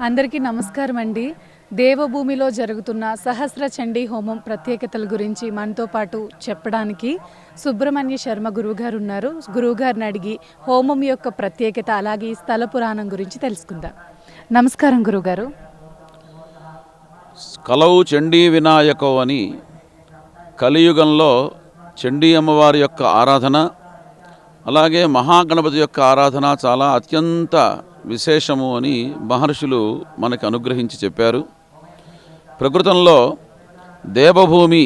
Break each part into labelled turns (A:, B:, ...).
A: అందరికీ నమస్కారం అండి. దేవభూమిలో జరుగుతున్న సహస్ర చండీ హోమం ప్రత్యేకతల గురించి మనతో పాటు చెప్పడానికి సుబ్రహ్మణ్య శర్మ గురువుగారు ఉన్నారు. గురువుగారిని అడిగి హోమం యొక్క ప్రత్యేకత అలాగే స్థల పురాణం గురించి తెలుసుకుందాం. నమస్కారం గురువుగారు.
B: కలవు చండీ వినాయకో అని కలియుగంలో చండీ అమ్మవారి యొక్క ఆరాధన అలాగే మహాగణపతి యొక్క ఆరాధన చాలా అత్యంత విశేషము అని మహర్షులు మనకు అనుగ్రహించి చెప్పారు. ప్రకృతంలో దేవభూమి,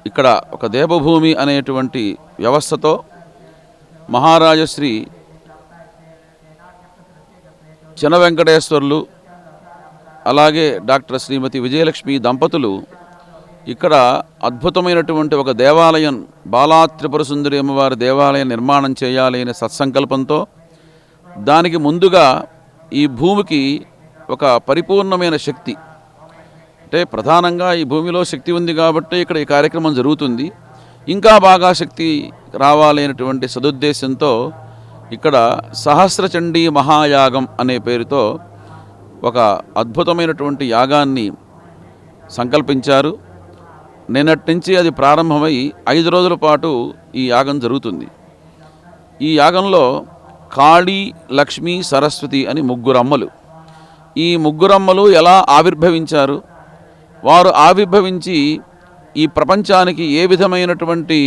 B: ఇక్కడ ఒక దేవభూమి అనేటువంటి వ్యవస్థతో మహారాజశ్రీ చిన వెంకటేశ్వర్లు అలాగే డాక్టర్ శ్రీమతి విజయలక్ష్మి దంపతులు ఇక్కడ అద్భుతమైనటువంటి ఒక దేవాలయం, బాలా త్రిపుర సుందరి అమ్మవారి దేవాలయం నిర్మాణం చేయాలి అనే సత్సంకల్పంతో దానికి ముందుగా ఈ భూమికి ఒక పరిపూర్ణమైన శక్తి, అంటే ప్రధానంగా ఈ భూమిలో శక్తి ఉంది కాబట్టి ఇక్కడ ఈ కార్యక్రమం జరుగుతుంది. ఇంకా బాగా శక్తి రావాలి అనేటువంటి సదుద్దేశంతో ఇక్కడ సహస్రచండీ మహాయాగం అనే పేరుతో ఒక అద్భుతమైనటువంటి యాగాన్ని సంకల్పించారు. నిన్నటి నుంచి అది ప్రారంభమై 5 రోజుల పాటు ఈ యాగం జరుగుతుంది. ఈ యాగంలో కాళీ, లక్ష్మీ, సరస్వతి అని 3 అమ్మలు. ఈ 3 అమ్మలు ఎలా ఆవిర్భవించారు, వారు ఆవిర్భవించి ఈ ప్రపంచానికి ఏ విధమైనటువంటి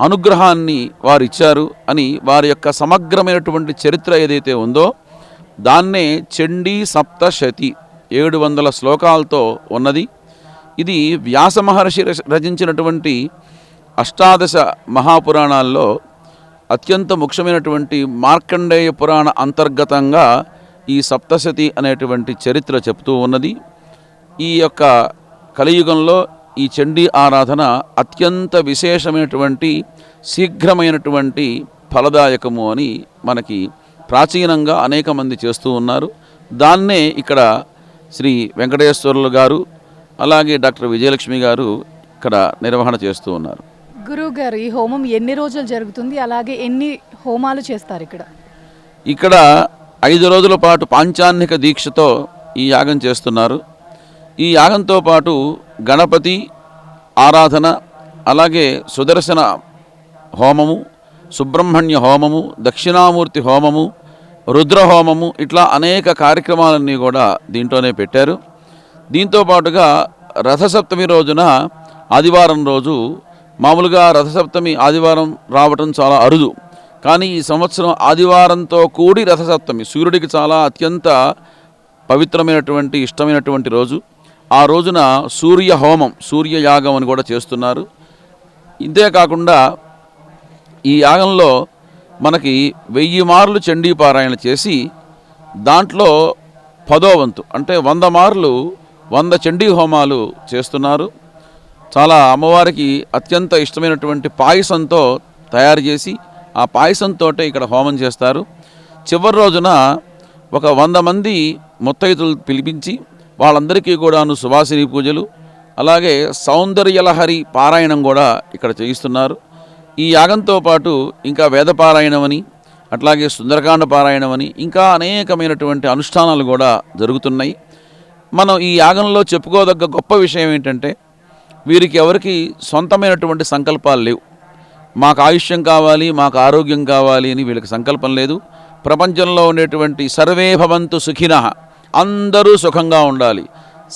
B: అనుగ్రహాన్ని వారు ఇచ్చారు అని వారి యొక్క సమగ్రమైనటువంటి చరిత్ర ఏదైతే ఉందో దాన్నే చండీ సప్తశతి 700 శ్లోకాలతో ఉన్నది. ఇది వ్యాస మహర్షి రచించినటువంటి అష్టాదశ మహాపురాణాల్లో అత్యంత ముఖ్యమైనటువంటి మార్కండేయ పురాణ అంతర్గతంగా ఈ సప్తశతి అనేటువంటి చరిత్ర చెప్తూ ఉన్నది. ఈ యొక్క కలియుగంలో ఈ చండీ ఆరాధన అత్యంత విశేషమైనటువంటి శీఘ్రమైనటువంటి ఫలదాయకము అని మనకి ప్రాచీనంగా అనేక మంది చేస్తూ ఉన్నారు. దాన్నే ఇక్కడ శ్రీ వెంకటేశ్వర్లు గారు అలాగే డాక్టర్ విజయలక్ష్మి గారు ఇక్కడ నిర్వహణ చేస్తూ ఉన్నారు.
A: గురువు గారు, ఈ హోమం ఎన్ని రోజులు జరుగుతుంది, అలాగే ఎన్ని హోమాలు చేస్తారు ఇక్కడ?
B: ఇక్కడ 5 రోజుల పాటు పాంచాన్నిక దీక్షతో ఈ యాగం చేస్తున్నారు. ఈ యాగంతో పాటు గణపతి ఆరాధన అలాగే సుదర్శన హోమము, సుబ్రహ్మణ్య హోమము, దక్షిణామూర్తి హోమము, రుద్రహోమము, ఇట్లా అనేక కార్యక్రమాలన్నీ కూడా దీంట్లోనే పెట్టారు. దీంతో పాటుగా రథసప్తమి రోజున, ఆదివారం రోజు, మామూలుగా రథసప్తమి ఆదివారం రావటం చాలా అరుదు, కానీ ఈ సంవత్సరం ఆదివారంతో కూడి రథసప్తమి సూర్యుడికి చాలా అత్యంత పవిత్రమైనటువంటి ఇష్టమైనటువంటి రోజు. ఆ రోజున సూర్య హోమం, సూర్యయాగం అని కూడా చేస్తున్నారు. ఇంతేకాకుండా ఈ యాగంలో మనకి 1000 మార్లు చండీ పారాయణ చేసి దాంట్లో 10వ వంతు అంటే 100 మార్లు 100 చండీ హోమాలు చేస్తున్నారు. చాలా అమ్మవారికి అత్యంత ఇష్టమైనటువంటి పాయసంతో తయారు చేసి ఆ పాయసంతో ఇక్కడ హోమం చేస్తారు. చివరి రోజున ఒక 100 మంది ముత్తైదులు పిలిపించి వాళ్ళందరికీ కూడాను సువాసిని పూజలు అలాగే సౌందర్యలహరి పారాయణం కూడా ఇక్కడ చేయిస్తున్నారు. ఈ యాగంతో పాటు ఇంకా వేదపారాయణమని అట్లాగే సుందరకాండ పారాయణమని ఇంకా అనేకమైనటువంటి అనుష్ఠానాలు కూడా జరుగుతున్నాయి. మనం ఈ యాగంలో చెప్పుకోదగ్గ గొప్ప విషయం ఏంటంటే వీరికి ఎవరికి సొంతమైనటువంటి సంకల్పాలు లేవు. మాకు ఆయుష్యం కావాలి, మాకు ఆరోగ్యం కావాలి అని వీళ్ళకి సంకల్పం లేదు. ప్రపంచంలో ఉండేటువంటి సర్వే భవంతు సుఖినః, అందరూ సుఖంగా ఉండాలి,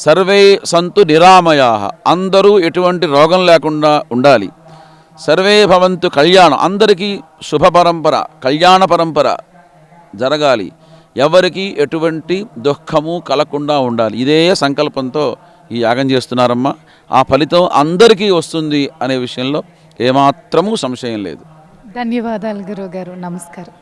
B: సర్వే సంతు నిరామయాః, అందరూ ఎటువంటి రోగం లేకుండా ఉండాలి, సర్వే భవంతు కళ్యాణం, అందరికీ శుభ పరంపర, కళ్యాణ పరంపర జరగాలి, ఎవరికి ఎటువంటి దుఃఖము కలగకుండా ఉండాలి. ఇదే సంకల్పంతో ఈ యాగం చేస్తున్నారమ్మా. ఆ ఫలితం అందరికీ వస్తుంది అనే విషయంలో ఏమాత్రమూ సంశయం లేదు.
A: ధన్యవాదాలు గురువు గారు. నమస్కారం.